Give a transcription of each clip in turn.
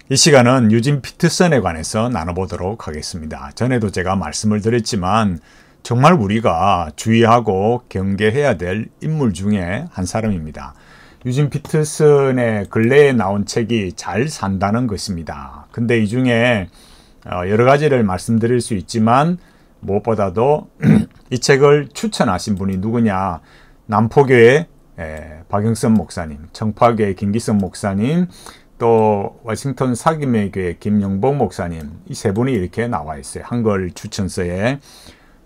이 시간은 유진 피터슨에 관해서 나눠보도록 하겠습니다. 전에도 제가 말씀을 드렸지만 정말 우리가 주의하고 경계해야 될 인물 중에 한 사람입니다. 유진 피터슨의 근래에 나온 책이 잘 산다는 것입니다. 근데 이 중에 여러 가지를 말씀드릴 수 있지만 무엇보다도 이 책을 추천하신 분이 누구냐, 남포교회 박영선 목사님, 청파교회 김기성 목사님, 또 워싱턴 사기매교회 김영복 목사님, 이 세 분이 이렇게 나와 있어요. 한글 추천서에.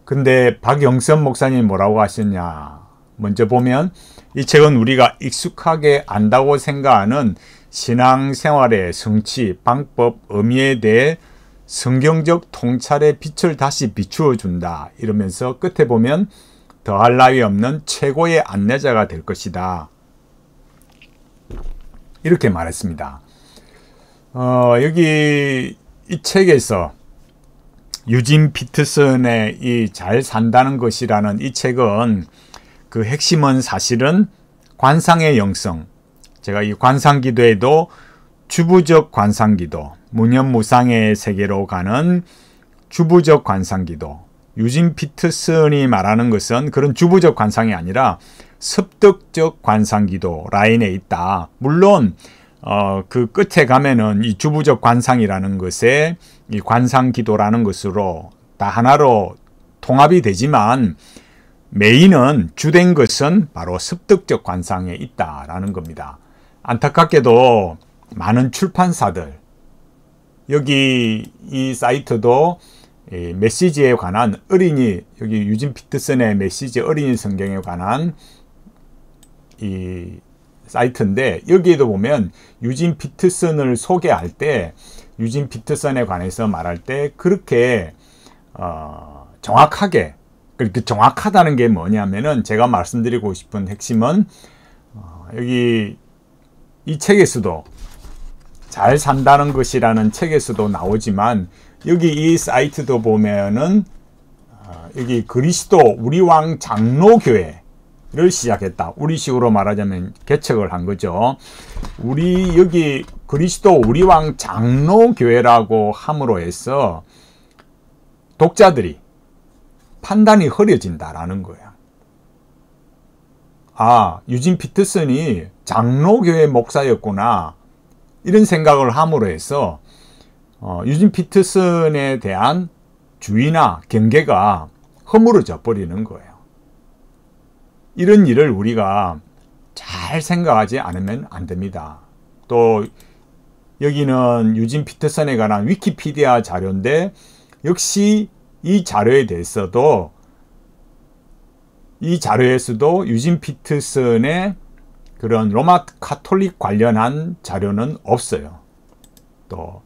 근데 박영선 목사님 뭐라고 하셨냐, 먼저 보면 이 책은 우리가 익숙하게 안다고 생각하는 신앙생활의 성취, 방법, 의미에 대해 성경적 통찰의 빛을 다시 비추어 준다, 이러면서 끝에 보면 더할 나위 없는 최고의 안내자가 될 것이다, 이렇게 말했습니다. 여기 이 책에서 유진 피터슨의 이 잘 산다는 것이라는 이 책은 그 핵심은 사실은 관상의 영성, 제가 이 관상기도에도 주부적 관상기도, 무념무상의 세계로 가는 주부적 관상기도, 유진 피터슨이 말하는 것은 그런 주부적 관상이 아니라 습득적 관상기도 라인에 있다. 물론 그 끝에 가면은 이 주부적 관상이라는 것에 이 관상기도라는 것으로 다 하나로 통합이 되지만 메인은 주된 것은 바로 습득적 관상에 있다라는 겁니다. 안타깝게도 많은 출판사들, 여기 이 사이트도 이 메시지에 관한 어린이, 여기 유진 피터슨의 메시지 어린이 성경에 관한 이 사이트인데, 여기에도 보면 유진 피터슨을 소개할 때, 유진 피터슨에 관해서 말할 때 그렇게 정확하게, 그렇게 정확하다는 게 뭐냐면은, 제가 말씀드리고 싶은 핵심은 여기 이 책에서도 잘 산다는 것이라는 책에서도 나오지만, 여기 이 사이트도 보면은 여기 그리스도 우리왕 장로교회를 시작했다. 우리식으로 말하자면 개척을 한 거죠. 여기 그리스도 우리왕 장로교회라고 함으로 해서 독자들이 판단이 흐려진다라는 거야. 아, 유진 피터슨이 장로교회 목사였구나, 이런 생각을 함으로 해서 유진 피터슨에 대한 주의나 경계가 허물어져 버리는 거예요. 이런 일을 우리가 잘 생각하지 않으면 안 됩니다. 또 여기는 유진 피터슨에 관한 위키피디아 자료인데, 역시 이 자료에 대해서도, 이 자료에서도 유진 피터슨의 그런 로마 카톨릭 관련한 자료는 없어요. 또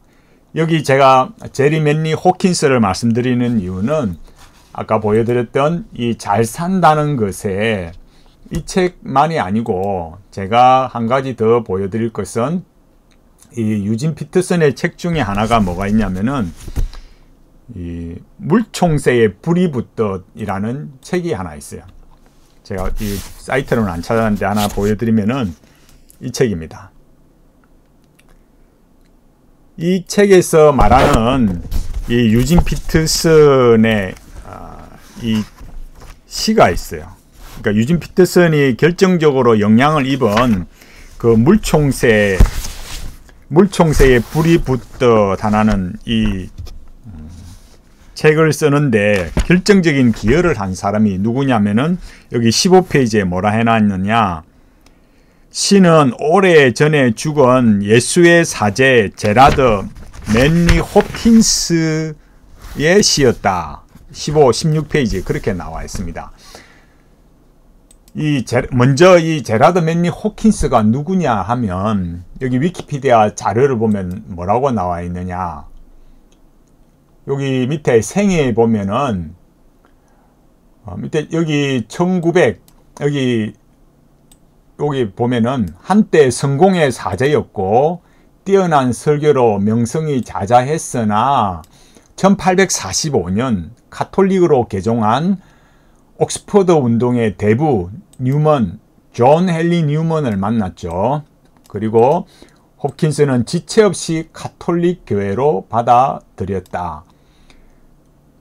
여기 제가 제리 맨리 호킨스를 말씀드리는 이유는 아까 보여드렸던 이 잘 산다는 것에 이 책만이 아니고, 제가 한 가지 더 보여드릴 것은 이 유진 피터슨의 책 중에 하나가 뭐가 있냐면은 이 물총새에 불이 붙듯이라는 책이 하나 있어요. 제가 이 사이트로는 안 찾았는데 하나 보여드리면은 이 책입니다. 이 책에서 말하는 이 유진 피터슨의 이 시가 있어요. 그러니까 유진 피터슨이 결정적으로 영향을 입은 그 물총새에 불이 붙듯 하나는 이 책을 쓰는데 결정적인 기여를 한 사람이 누구냐면은, 여기 15페이지에 뭐라 해놨느냐, 시는 오래전에 죽은 예수의 사제 제라드 맨리 호킨스의 시였다. 16페이지에 그렇게 나와 있습니다. 먼저 이 제라드 맨리 호킨스가 누구냐 하면, 여기 위키피디아 자료를 보면 뭐라고 나와 있느냐, 여기 밑에 생애 보면은 밑에 여기 1900 여기 보면은 한때 성공의 사제였고 뛰어난 설교로 명성이 자자했으나 1845년 카톨릭으로 개종한 옥스퍼드 운동의 대부 뉴먼, 존 헨리 뉴먼을 만났죠. 그리고 홉킨스는 지체 없이 가톨릭 교회로 받아들였다.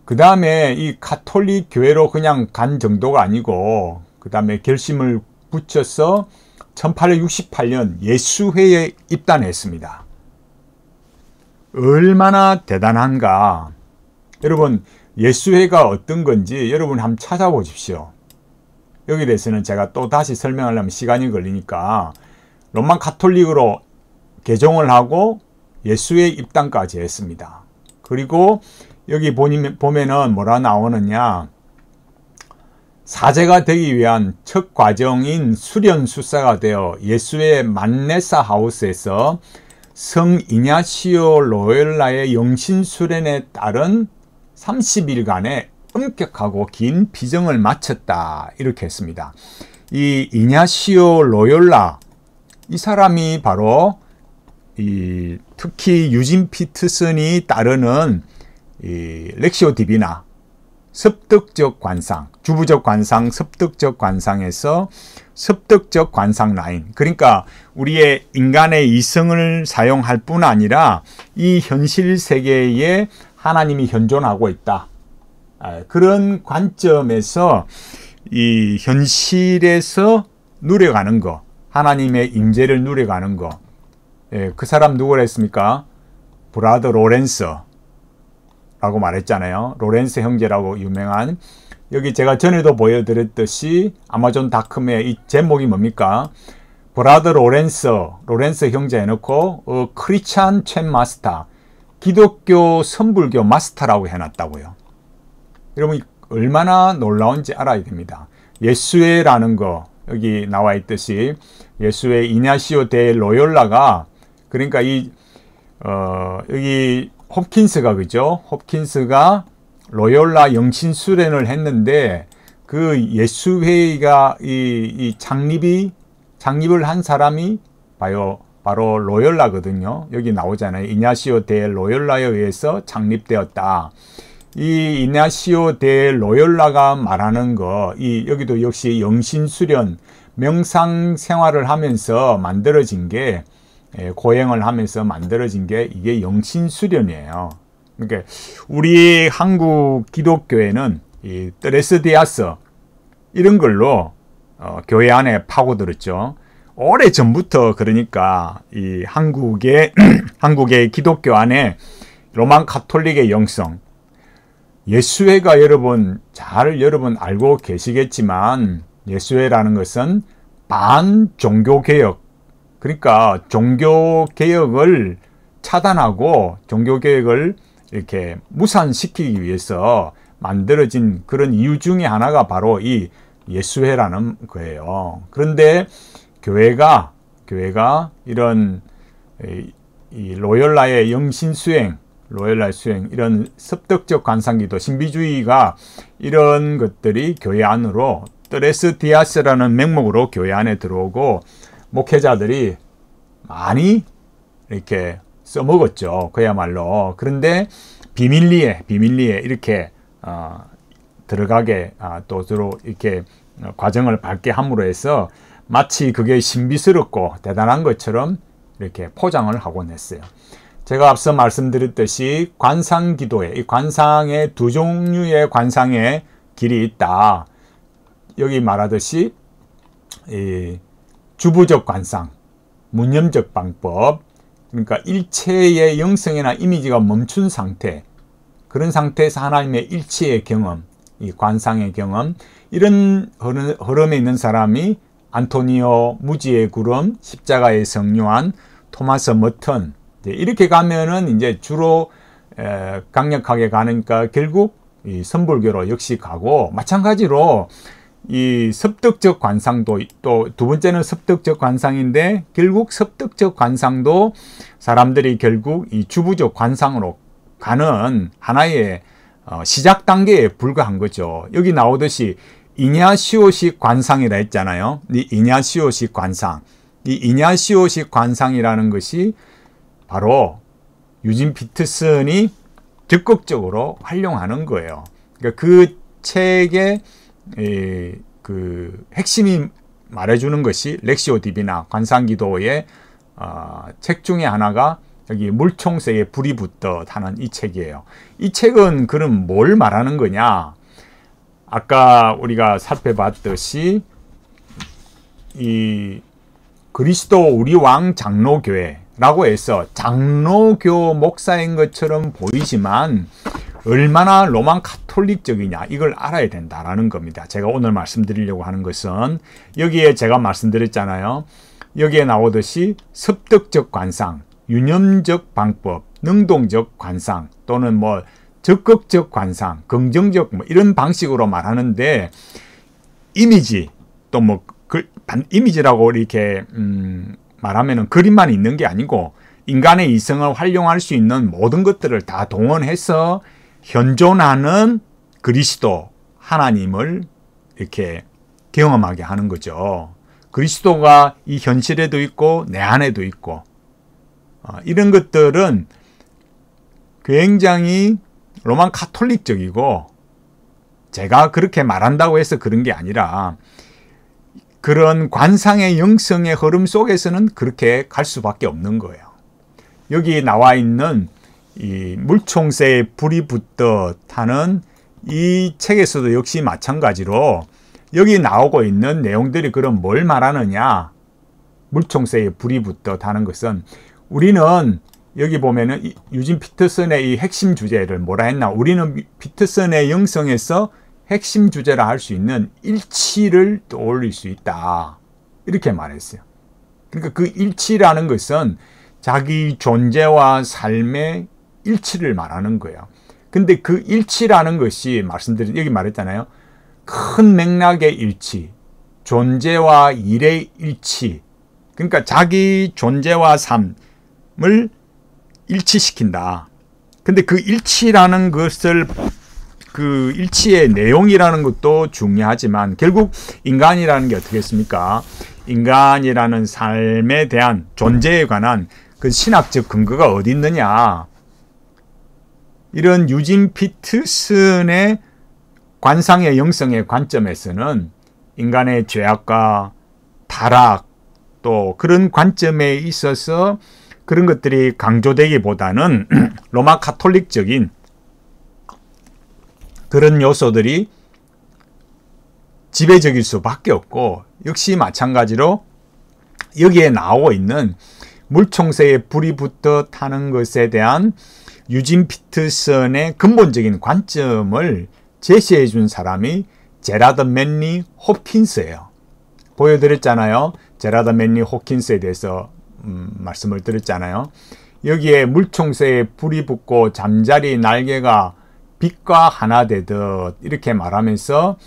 그 다음에 이 가톨릭 교회로 그냥 간 정도가 아니고 그 다음에 결심을 붙여서 1868년 예수회에 입단했습니다. 얼마나 대단한가. 여러분, 예수회가 어떤 건지 여러분 한번 찾아보십시오. 여기에 대해서는 제가 또 다시 설명하려면 시간이 걸리니까 로마 가톨릭으로 개종을 하고 예수회 입단까지 했습니다. 그리고 여기 보면은 뭐라 나오느냐, 사제가 되기 위한 첫 과정인 수련수사가 되어 예수의 만네사 하우스에서 성 이냐시오 로엘라의 영신수련에 따른 30일간의 엄격하고 긴 비정을 마쳤다. 이렇게 했습니다. 이 이냐시오 로엘라, 이 사람이 바로 특히 유진 피터슨이 따르는 이 렉시오 디비나, 섭득적 관상, 주부적 관상, 섭득적 관상에서 섭득적 관상 라인, 그러니까 우리의 인간의 이성을 사용할 뿐 아니라 이 현실 세계에 하나님이 현존하고 있다. 그런 관점에서 이 현실에서 누려가는 거, 하나님의 임재를 누려가는 거. 그 사람 누구라 했습니까? 브라더 로렌스 라고 말했잖아요. 로렌스 형제라고 유명한, 여기 제가 전에도 보여드렸듯이 아마존닷컴에 이 제목이 뭡니까? 브라더 로렌스 형제 해놓고 크리스찬 첸 마스터, 기독교 선불교 마스터라고 해놨다고요. 여러분 얼마나 놀라운지 알아야 됩니다. 예수회라는 거 여기 나와 있듯이 예수회 이냐시오 데 로열라가, 그러니까 여기 홉킨스가, 그죠? 홉킨스가 로열라 영신수련을 했는데 그 예수회가 이 창립을 한 사람이 바로 로열라거든요. 여기 나오잖아요. 이냐시오 데 로열라에 의해서 창립되었다. 이 이냐시오 데 로열라가 말하는 거, 여기도 역시 영신수련, 명상 생활을 하면서 만들어진 게, 고행을 하면서 만들어진 게 이게 영신수련이에요. 그러니까 우리 한국 기독교회는 이 뜨레스디아스 이런 걸로 교회 안에 파고들었죠. 오래 전부터, 그러니까 이 한국의 기독교 안에 로만 가톨릭의 영성, 예수회가 여러분 알고 계시겠지만 예수회라는 것은 반종교개혁, 그러니까 종교개혁을 차단하고 종교개혁을 이렇게 무산시키기 위해서 만들어진 그런 이유 중에 하나가 바로 이 예수회라는 거예요. 그런데 교회가 이런 이 로열라의 영신수행, 로열라 수행, 이런 섭득적 관상기도, 신비주의가 이런 것들이 교회 안으로 뜨레스디아스라는 명목으로 교회 안에 들어오고 목회자들이 많이 이렇게 써먹었죠. 그야말로. 그런데 비밀리에 이렇게 들어가게 또 이렇게 과정을 밟게 함으로 해서 마치 그게 신비스럽고 대단한 것처럼 이렇게 포장을 하곤 했어요. 제가 앞서 말씀드렸듯이 관상기도에, 이 관상에 두 종류의 관상의 길이 있다. 여기 말하듯이 이 주부적 관상, 문념적 방법, 그러니까 일체의 영성이나 이미지가 멈춘 상태, 그런 상태에서 하나님의 일체의 경험, 이 관상의 경험, 이런 흐름에 있는 사람이 안토니오 무지의 구름, 십자가의 성요한, 토마스 머턴, 이렇게 가면은 이제 주로 강력하게 가니까 결국 이 선불교로 역시 가고, 마찬가지로 이 섭득적 관상도, 또 두 번째는 섭득적 관상인데 결국 섭득적 관상도 사람들이 결국 이 주부적 관상으로 가는 하나의 시작 단계에 불과한 거죠. 여기 나오듯이 이냐시오식 관상이라 했잖아요. 이 이냐시오식 관상, 이 이냐시오식 관상이라는 것이 바로 유진 피터슨이 적극적으로 활용하는 거예요. 그러니까 그 책의 그 핵심이 말해주는 것이 렉시오 디비나, 관상기도의 책 중에 하나가 여기 물총새에 불이 붙듯 하는 이 책이에요. 이 책은 그럼 뭘 말하는 거냐? 아까 우리가 살펴봤듯이 이 그리스도 우리 왕 장로교회라고 해서 장로교 목사인 것처럼 보이지만 얼마나 로만 카톨릭적이냐 이걸 알아야 된다라는 겁니다. 제가 오늘 말씀드리려고 하는 것은 여기에 제가 말씀드렸잖아요. 여기에 나오듯이 습득적 관상, 유념적 방법, 능동적 관상 또는 뭐 적극적 관상, 긍정적 뭐 이런 방식으로 말하는데 이미지 또 뭐 이미지라고 이렇게 말하면은 그림만 있는 게 아니고 인간의 이성을 활용할 수 있는 모든 것들을 다 동원해서 현존하는 그리스도 하나님을 이렇게 경험하게 하는 거죠. 그리스도가 이 현실에도 있고 내 안에도 있고 이런 것들은 굉장히 로만 카톨릭적이고 제가 그렇게 말한다고 해서 그런 게 아니라 그런 관상의 영성의 흐름 속에서는 그렇게 갈 수밖에 없는 거예요. 여기 나와 있는 이 물총새에 불이 붙듯 하는 이 책에서도 역시 마찬가지로 여기 나오고 있는 내용들이 그럼 뭘 말하느냐? 물총새에 불이 붙듯 하는 것은 우리는 여기 보면은 유진 피터슨의 이 핵심 주제를 뭐라 했나? 우리는 피터슨의 영성에서 핵심 주제라 할 수 있는 일치를 떠올릴 수 있다. 이렇게 말했어요. 그러니까 그 일치라는 것은 자기 존재와 삶의 일치를 말하는 거예요. 근데 그 일치라는 것이 말씀드린 여기 말했잖아요. 큰 맥락의 일치, 존재와 일의 일치. 그러니까 자기 존재와 삶을 일치시킨다. 근데 그 일치라는 것을 그 일치의 내용이라는 것도 중요하지만 결국 인간이라는 게 어떻게 했습니까? 인간이라는 삶에 대한 존재에 관한 그 신학적 근거가 어디 있느냐? 이런 유진 피터슨의 관상의 영성의 관점에서는 인간의 죄악과 타락 또 그런 관점에 있어서 그런 것들이 강조되기보다는 로마 카톨릭적인 그런 요소들이 지배적일 수밖에 없고 역시 마찬가지로 여기에 나오고 있는 물총새에 불이 붙듯 하는 것에 대한 유진 피터슨의 근본적인 관점을 제시해 준 사람이 제라드 맨리 홉킨스예요. 보여드렸잖아요. 제라드 맨리 홉킨스에 대해서 말씀을 드렸잖아요. 여기에 물총새에 불이 붙고 잠자리 날개가 빛과 하나 되듯 이렇게 말하면서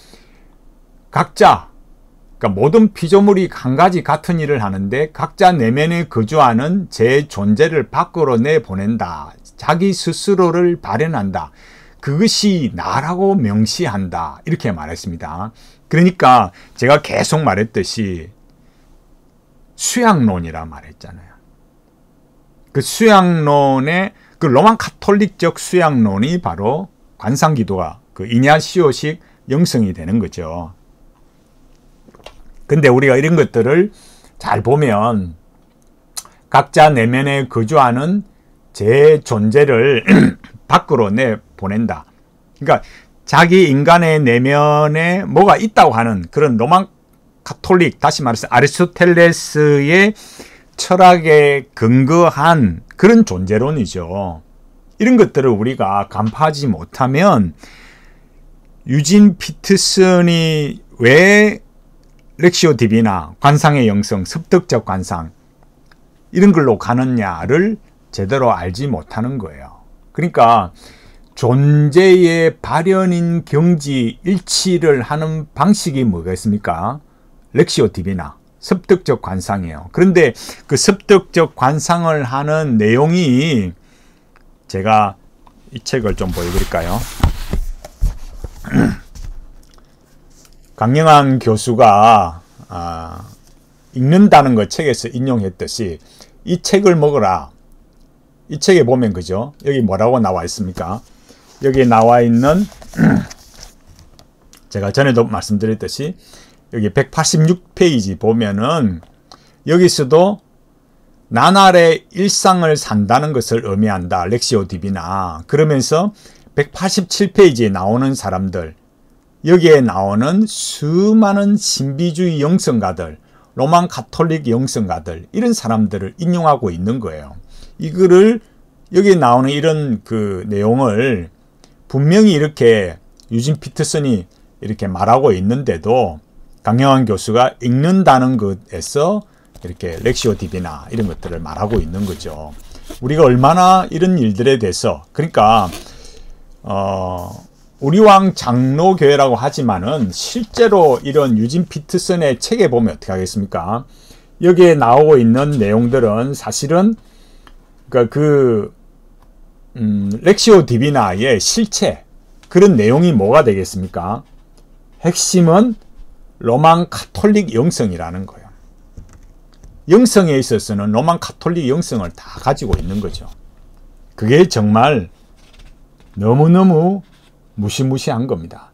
각자 그러니까 모든 피조물이 한 가지 같은 일을 하는데 각자 내면에 거주하는 제 존재를 밖으로 내보낸다. 자기 스스로를 발현한다. 그것이 나라고 명시한다. 이렇게 말했습니다. 그러니까 제가 계속 말했듯이 수양론이라 말했잖아요. 그 수양론의 그 로만 카톨릭적 수양론이 바로 관상기도가 그 이냐시오식 영성이 되는 거죠. 근데 우리가 이런 것들을 잘 보면 각자 내면에 거주하는 제 존재를 밖으로 내보낸다. 그러니까 자기 인간의 내면에 뭐가 있다고 하는 그런 로만 카톨릭, 다시 말해서 아리스토텔레스의 철학에 근거한 그런 존재론이죠. 이런 것들을 우리가 간파하지 못하면 유진 피터슨이 왜 렉시오 디비나, 관상의 영성, 습득적 관상 이런 걸로 가느냐를 제대로 알지 못하는 거예요. 그러니까 존재의 발현인 경지 일치를 하는 방식이 뭐겠습니까? 렉시오 디비나, 습득적 관상이에요. 그런데 그 습득적 관상을 하는 내용이 제가 이 책을 좀 보여드릴까요? 강영환 교수가 읽는다는 것 책에서 인용했듯이 이 책을 먹어라. 이 책에 보면 그죠? 여기 뭐라고 나와 있습니까? 여기 나와 있는 제가 전에도 말씀드렸듯이 여기 186페이지 보면은 여기서도 나날의 일상을 산다는 것을 의미한다. 렉시오 디비나. 그러면서 187페이지에 나오는 사람들, 여기에 나오는 수많은 신비주의 영성가들, 로만 가톨릭 영성가들, 이런 사람들을 인용하고 있는 거예요. 이거를 여기 나오는 이런 그 내용을 분명히 이렇게 유진 피터슨이 이렇게 말하고 있는데도 강영환 교수가 읽는다는 것에서 이렇게 렉시오 디비나 이런 것들을 말하고 있는 거죠. 우리가 얼마나 이런 일들에 대해서, 그러니까 우리왕 장로교회라고 하지만은 실제로 이런 유진 피터슨의 책에 보면 어떻게 하겠습니까? 여기에 나오고 있는 내용들은 사실은 렉시오 디비나의 실체, 그런 내용이 뭐가 되겠습니까? 핵심은 로만 가톨릭 영성이라는 거예요. 영성에 있어서는 로만 가톨릭 영성을 다 가지고 있는 거죠. 그게 정말 너무너무 무시무시한 겁니다.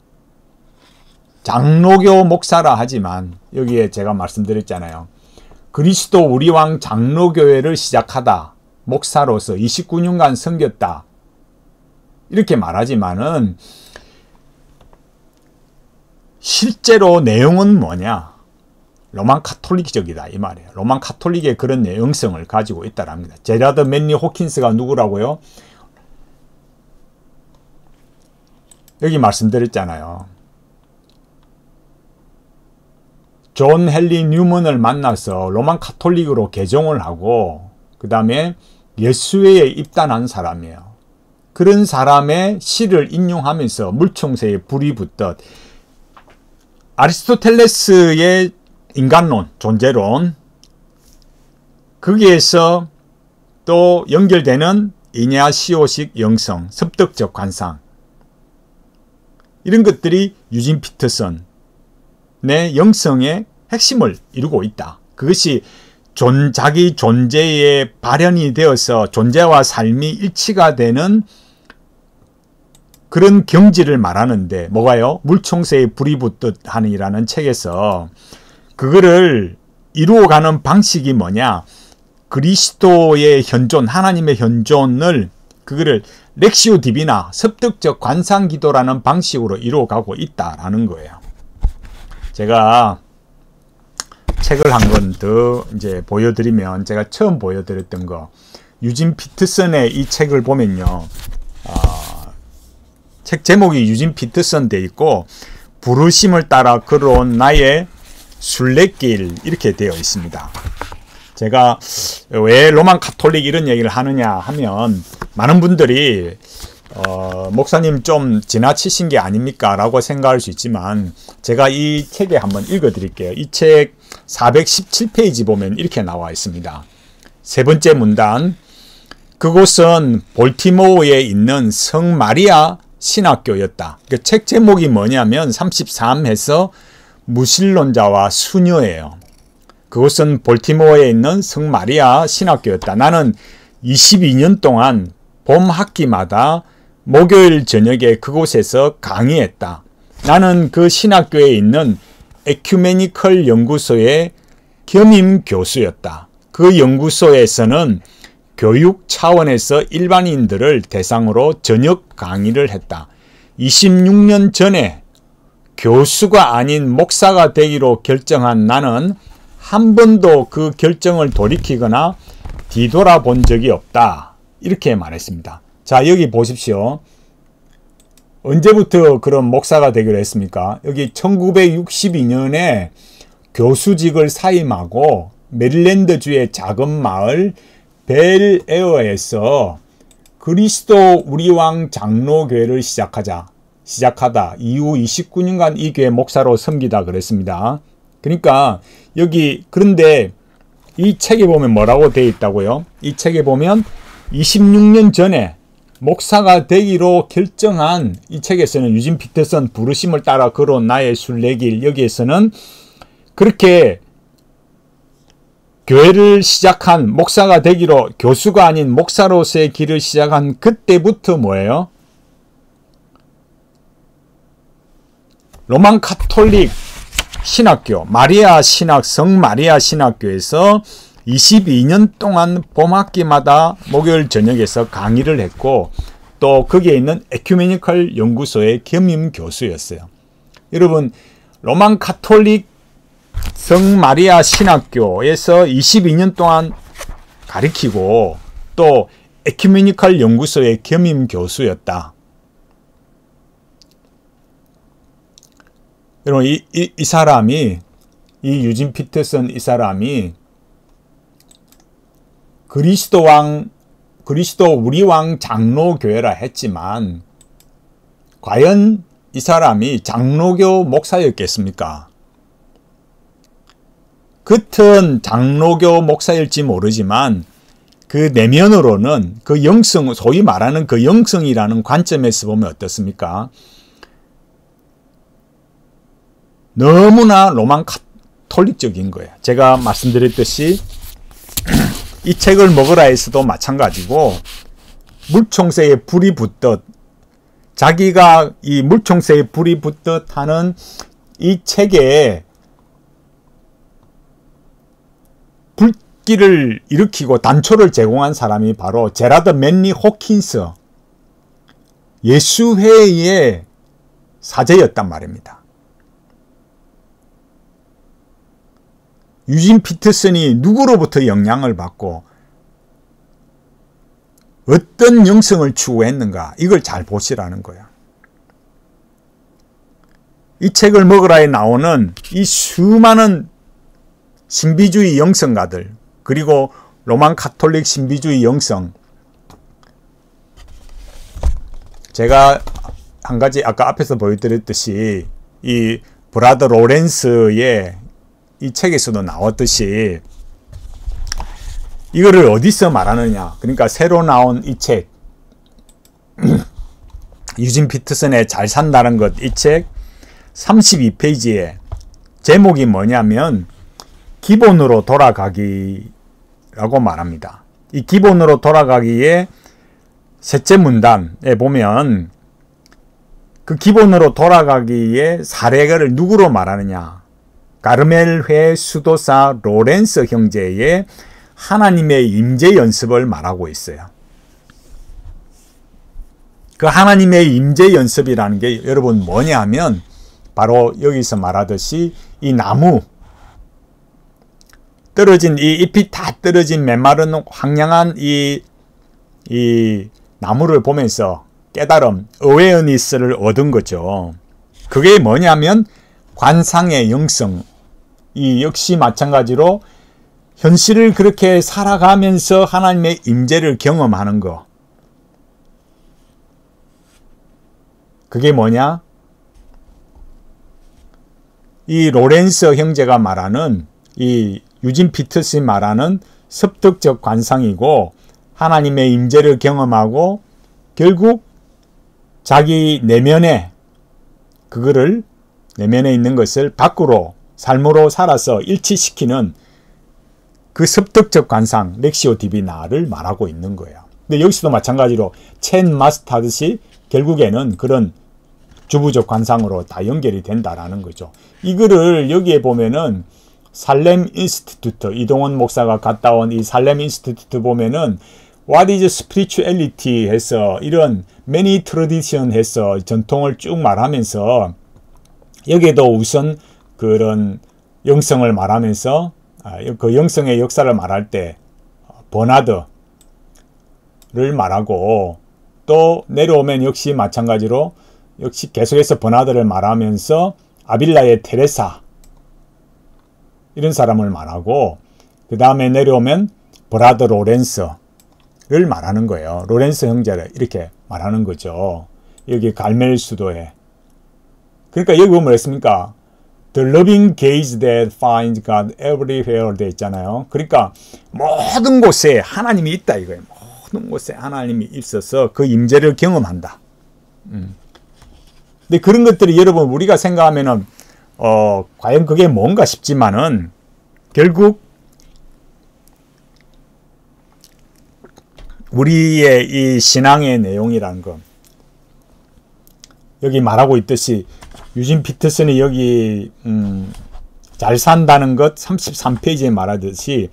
장로교 목사라 하지만 여기에 제가 말씀드렸잖아요. 그리스도 우리 왕 장로교회를 시작하다. 목사로서 29년간 섬겼다. 이렇게 말하지만은 실제로 내용은 뭐냐? 로만 가톨릭적이다 이 말이에요. 로만 가톨릭의 그런 영성을 가지고 있다랍니다. 제라드 맨리 호킨스가 누구라고요? 여기 말씀드렸잖아요. 존 헨리 뉴먼을 만나서 로만 가톨릭으로 개종을 하고 그 다음에 예수회에 입단한 사람이에요. 그런 사람의 시를 인용하면서 물총새에 불이 붙듯 아리스토텔레스의 인간론, 존재론, 거기에서 또 연결되는 이냐시오식 영성, 습득적 관상, 이런 것들이 유진 피터슨의 영성의 핵심을 이루고 있다. 그것이 자기 존재의 발현이 되어서 존재와 삶이 일치가 되는 그런 경지를 말하는데, 뭐가요? 물총새에 불이 붙듯 하니라는 책에서 그거를 이루어가는 방식이 뭐냐? 그리스도의 현존, 하나님의 현존을 그거를 렉시오 디비나, 습득적 관상기도라는 방식으로 이루어가고 있다라는 거예요. 제가 책을 한 권 더 이제 보여드리면, 제가 처음 보여드렸던 거, 유진 피터슨의 이 책을 보면요, 책 제목이 유진 피터슨 돼 있고 부르심을 따라 걸어온 나의 순례길 이렇게 되어 있습니다. 제가 왜 로만 가톨릭 이런 얘기를 하느냐 하면, 많은 분들이 목사님 좀 지나치신 게 아닙니까? 라고 생각할 수 있지만, 제가 이 책에 한번 읽어 드릴게요. 이 책 417페이지 보면 이렇게 나와 있습니다. 세 번째 문단, 그곳은 볼티모어에 있는 성 마리아 신학교였다. 그 책 제목이 뭐냐면 33에서 무신론자와 수녀예요. 그곳은 볼티모어에 있는 성 마리아 신학교였다. 나는 22년 동안 봄 학기마다 목요일 저녁에 그곳에서 강의했다. 나는 그 신학교에 있는 에큐메니컬 연구소의 겸임 교수였다. 그 연구소에서는 교육 차원에서 일반인들을 대상으로 저녁 강의를 했다. 26년 전에 교수가 아닌 목사가 되기로 결정한 나는 한 번도 그 결정을 돌이키거나 뒤돌아본 적이 없다. 이렇게 말했습니다. 자, 여기 보십시오. 언제부터 그런 목사가 되기로 했습니까? 여기 1962년에 교수직을 사임하고 메릴랜드주의 작은 마을 벨에어에서 그리스도 우리왕 장로교회를 시작하다 이후 29년간 이 교회 목사로 섬기다 그랬습니다. 그러니까 여기, 그런데 이 책에 보면 뭐라고 되어 있다고요? 이 책에 보면 26년 전에 목사가 되기로 결정한, 이 책에서는 유진 피터슨 부르심을 따라 걸어온 나의 순례길, 여기에서는 그렇게 교회를 시작한, 목사가 되기로, 교수가 아닌 목사로서의 길을 시작한 그때부터 뭐예요? 로만 가톨릭 신학교, 마리아 신학, 성 마리아 신학교에서 22년 동안 봄학기마다 목요일 저녁에서 강의를 했고 또 거기에 있는 에큐메니컬 연구소의 겸임 교수였어요. 여러분, 로만 카톨릭 성마리아 신학교에서 22년 동안 가르치고 또 에큐메니컬 연구소의 겸임 교수였다. 여러분, 이 사람이, 이 유진 피터슨 이 사람이 그리스도 우리 왕 장로교회라 했지만 과연 이 사람이 장로교 목사였겠습니까? 겉은 장로교 목사일지 모르지만 그 내면으로는 그 영성, 소위 말하는 그 영성이라는 관점에서 보면 어떻습니까? 너무나 로만 카톨릭적인 거예요. 제가 말씀드렸듯이 이 책을 먹으라 해서도 마찬가지고 물총새에 불이 붙듯 자기가 이 물총새에 불이 붙듯 하는 이 책에 불길을 일으키고 단초를 제공한 사람이 바로 제라드 맨리 호킨스 예수회의 사제였단 말입니다. 유진 피터슨이 누구로부터 영향을 받고 어떤 영성을 추구했는가 이걸 잘 보시라는 거야. 이 책을 먹으라에 나오는 이 수많은 신비주의 영성가들 그리고 로만 카톨릭 신비주의 영성, 제가 한 가지 아까 앞에서 보여드렸듯이 이 브라더 로렌스의 이 책에서도 나왔듯이 이거를 어디서 말하느냐. 그러니까 새로 나온 이 책 유진 피터슨의 잘 산다는 것, 이 책 32페이지에 제목이 뭐냐면 기본으로 돌아가기라고 말합니다. 이 기본으로 돌아가기의 셋째 문단에 보면 그 기본으로 돌아가기의 사례를 누구로 말하느냐. 가르멜회 수도사 로렌스 형제의 하나님의 임재 연습을 말하고 있어요. 그 하나님의 임재 연습이라는 게 여러분 뭐냐 하면 바로 여기서 말하듯이 이 나무 떨어진 이 잎이 다 떨어진 메마른 황량한 이 나무를 보면서 깨달음, 어웨어니스를 얻은 거죠. 그게 뭐냐면 관상의 영성, 이 역시 마찬가지로 현실을 그렇게 살아가면서 하나님의 임재를 경험하는 거. 그게 뭐냐? 이 로렌스 형제가 말하는 이 유진 피터슨이 말하는 습득적 관상이고 하나님의 임재를 경험하고 결국 자기 내면에 그거를 내면에 있는 것을 밖으로 삶으로 살아서 일치시키는 그 습득적 관상 렉시오 디비나를 말하고 있는 거예요. 근데 여기서도 마찬가지로 첸 마스타듯이 결국에는 그런 주부적 관상으로 다 연결이 된다라는 거죠. 이거를 여기에 보면은 살렘 인스티튜트, 이동원 목사가 갔다 온 이 살렘 인스티튜트 보면은 What is spirituality 해서 이런 many tradition 해서 전통을 쭉 말하면서 여기에도 우선 그런 영성을 말하면서 그 영성의 역사를 말할 때 버나드를 말하고 또 내려오면 역시 마찬가지로 역시 계속해서 버나드를 말하면서 아빌라의 테레사 이런 사람을 말하고 그 다음에 내려오면 브라더 로렌스를 말하는 거예요. 로렌스 형제를 이렇게 말하는 거죠. 여기 갈멜 수도에. 그러니까 여기 보면 뭐랬습니까? The loving gaze that finds God everywhere 돼 있잖아요. 그러니까 모든 곳에 하나님이 있다 이거예요. 모든 곳에 하나님이 있어서 그 임재를 경험한다. 근데 그런 것들이 여러분 우리가 생각하면은 과연 그게 뭔가 싶지만은 결국 우리의 이 신앙의 내용이라는 것 여기 말하고 있듯이 유진 피터슨이 여기 잘 산다는 것 33페이지에 말하듯이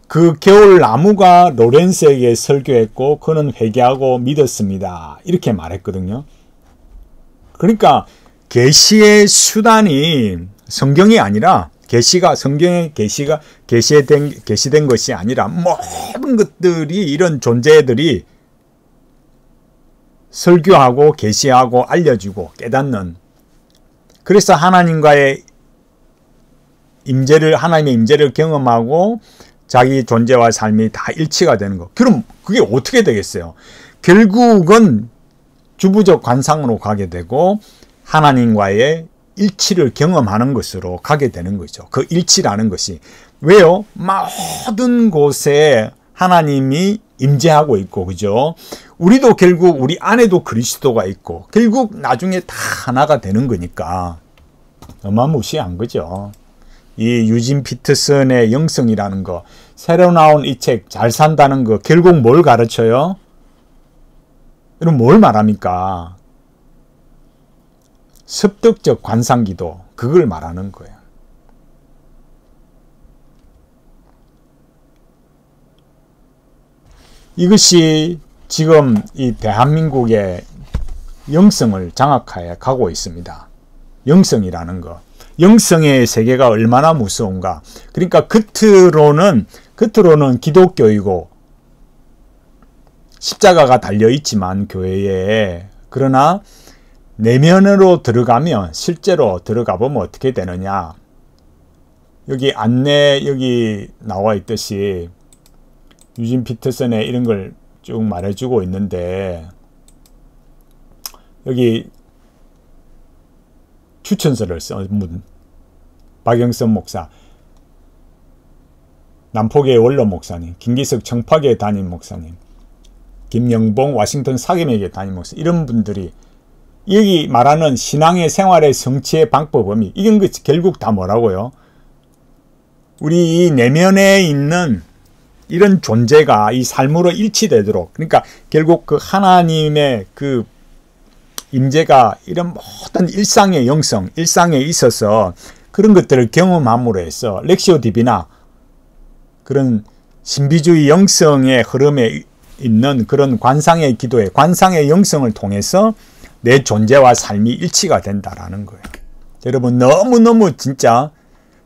그 겨울 나무가 로렌스에게 설교했고 그는 회개하고 믿었습니다. 이렇게 말했거든요. 그러니까 계시의 수단이 성경이 아니라 계시가 성경의 계시된 것이 아니라 모든 것들이 이런 존재들이 설교하고 계시하고 알려주고 깨닫는, 그래서 하나님의 임재를 경험하고 자기 존재와 삶이 다 일치가 되는 거. 그럼 그게 어떻게 되겠어요? 결국은 주부적 관상으로 가게 되고 하나님과의 일치를 경험하는 것으로 가게 되는 거죠. 그 일치라는 것이. 왜요? 모든 곳에 하나님이 임재하고 있고, 그죠? 우리도 결국 우리 안에도 그리스도가 있고 결국 나중에 다 하나가 되는 거니까 어마무시한 거죠. 이 유진 피터슨의 영성이라는 거, 새로 나온 이 책 잘 산다는 거, 결국 뭘 가르쳐요? 그럼 뭘 말합니까? 습득적 관상기도, 그걸 말하는 거예요. 이것이 지금 이 대한민국의 영성을 장악해 가고 있습니다. 영성이라는 거. 영성의 세계가 얼마나 무서운가. 그러니까 겉으로는 기독교이고 십자가가 달려있지만 교회에, 그러나 내면으로 들어가면, 실제로 들어가 보면 어떻게 되느냐. 여기 안내 여기 나와 있듯이 유진 피터슨의 이런 걸 쭉 말해주고 있는데, 여기 추천서를 쓴 박영선 목사, 남포교회 원로 목사님, 김기석 청파교회 담임 목사님, 김영봉 워싱턴 사김회교회 담임 목사님, 이런 분들이 여기 말하는 신앙의 생활의 성취의 방법이, 이건 결국 다 뭐라고요? 우리 이 내면에 있는 이런 존재가 이 삶으로 일치되도록, 그러니까 결국 그 하나님의 그 임재가 이런 모든 일상의 영성, 일상에 있어서 그런 것들을 경험함으로 해서 렉시오 디비나, 그런 신비주의 영성의 흐름에 있는 그런 관상의 기도에, 관상의 영성을 통해서 내 존재와 삶이 일치가 된다라는 거예요. 여러분, 너무너무 진짜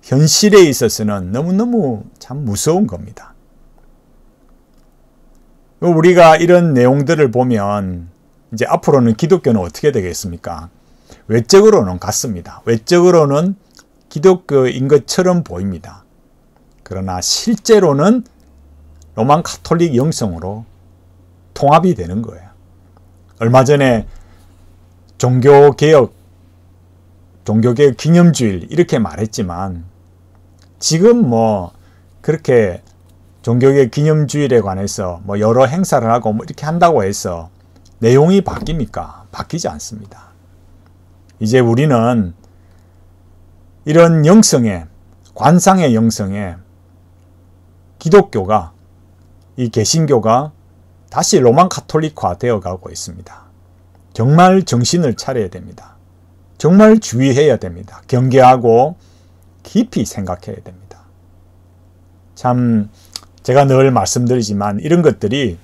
현실에 있어서는 너무너무 참 무서운 겁니다. 우리가 이런 내용들을 보면 이제 앞으로는 기독교는 어떻게 되겠습니까? 외적으로는 같습니다. 외적으로는 기독교인 것처럼 보입니다. 그러나 실제로는 로만 가톨릭 영성으로 통합이 되는 거예요. 얼마 전에 종교개혁 기념주일 이렇게 말했지만, 지금 뭐 그렇게 종교개혁 기념주일에 관해서 뭐 여러 행사를 하고 뭐 이렇게 한다고 해서 내용이 바뀝니까? 바뀌지 않습니다. 이제 우리는 이런 영성에, 관상의 영성에 기독교가, 이 개신교가 다시 로만 가톨릭화 되어 가고 있습니다. 정말 정신을 차려야 됩니다. 정말 주의해야 됩니다. 경계하고 깊이 생각해야 됩니다. 참 제가 늘 말씀드리지만 이런 것들이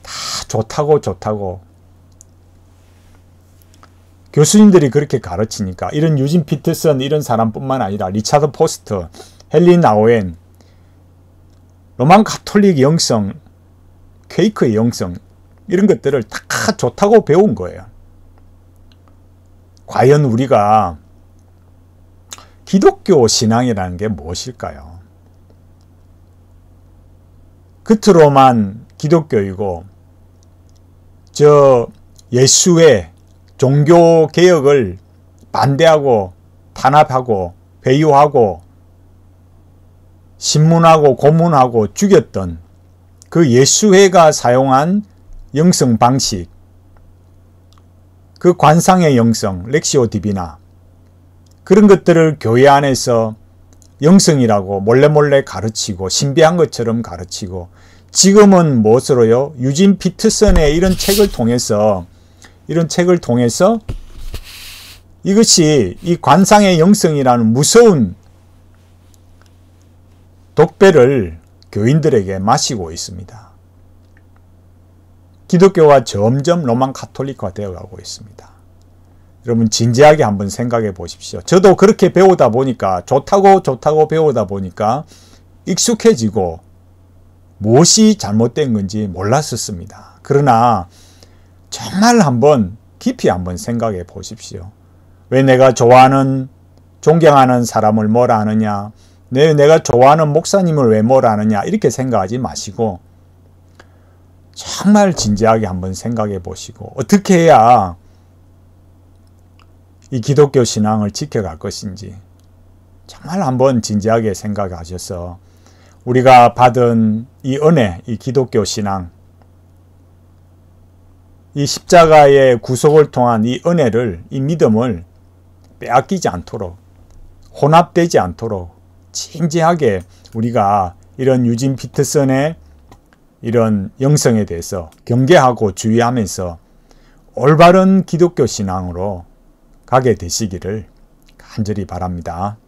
다 좋다고 교수님들이 그렇게 가르치니까, 이런 유진 피터슨 이런 사람뿐만 아니라 리차드 포스터, 헨리 나우엔, 로만 가톨릭 영성, 퀘이크의 영성, 이런 것들을 다 좋다고 배운 거예요. 과연 우리가 기독교 신앙이라는 게 무엇일까요? 겉으로만 기독교이고 저 예수의 종교개혁을 반대하고 탄압하고 회유하고 신문하고 고문하고 죽였던 그 예수회가 사용한 영성 방식, 그 관상의 영성, 렉시오 디비나, 그런 것들을 교회 안에서 영성이라고 몰래 가르치고 신비한 것처럼 가르치고, 지금은 무엇으로요? 유진 피터슨의 이런 책을 통해서 이것이 이 관상의 영성이라는 무서운 독배를 교인들에게 마시고 있습니다. 기독교가 점점 로만 카톨릭화 되어가고 있습니다. 여러분 진지하게 한번 생각해 보십시오. 저도 그렇게 배우다 보니까 좋다고 배우다 보니까 익숙해지고 무엇이 잘못된 건지 몰랐었습니다. 그러나 정말 한번 깊이 한번 생각해 보십시오. 왜 내가 좋아하는 존경하는 사람을 뭐라 하느냐, 내가 좋아하는 목사님을 왜 뭐라 하느냐 이렇게 생각하지 마시고 정말 진지하게 한번 생각해 보시고 어떻게 해야 이 기독교 신앙을 지켜갈 것인지 정말 한번 진지하게 생각하셔서 우리가 받은 이 은혜, 이 기독교 신앙, 이 십자가의 구속을 통한 이 은혜를, 이 믿음을 빼앗기지 않도록, 혼합되지 않도록 진지하게 우리가 이런 유진 피터슨의 이런 영성에 대해서 경계하고 주의하면서 올바른 기독교 신앙으로 가게 되시기를 간절히 바랍니다.